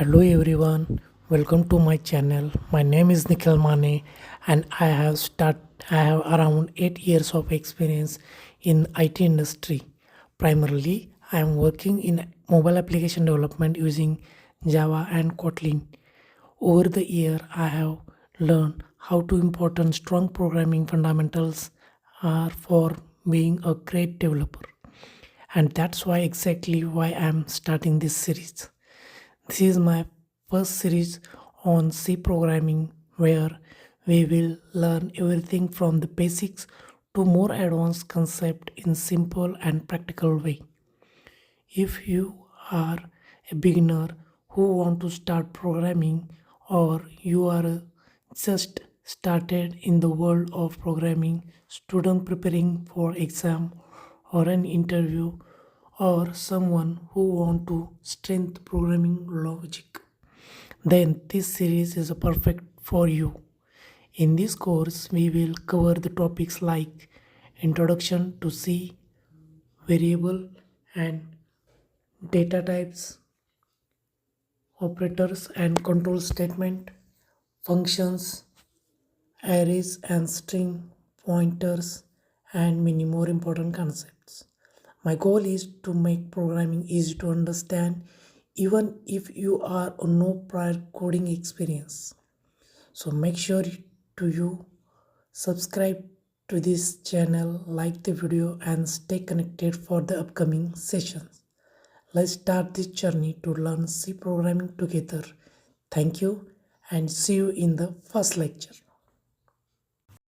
Hello everyone, welcome to my channel. My name is Nikhil and I have around 8 years of experience in IT industry. Primarily, I am working in mobile application development using Java and Kotlin. Over the year, I have learned how to important strong programming fundamentals are for being a great developer. And that's why I'm starting this series. This is my first series on C programming where we will learn everything from the basics to more advanced concept in simple and practical way. If you are a beginner who want to start programming or you are just started in the world of programming, student preparing for exam or an interview or someone who want to strengthen programming logic, then this series is perfect for you. In this course, we will cover the topics like introduction to C, variable and data types, operators and control statement, functions, arrays and string pointers, and many more important concepts. My goal is to make programming easy to understand even if you are on no prior coding experience. So make sure to you subscribe to this channel, like the video and stay connected for the upcoming sessions. Let's start this journey to learn C programming together. Thank you and see you in the first lecture.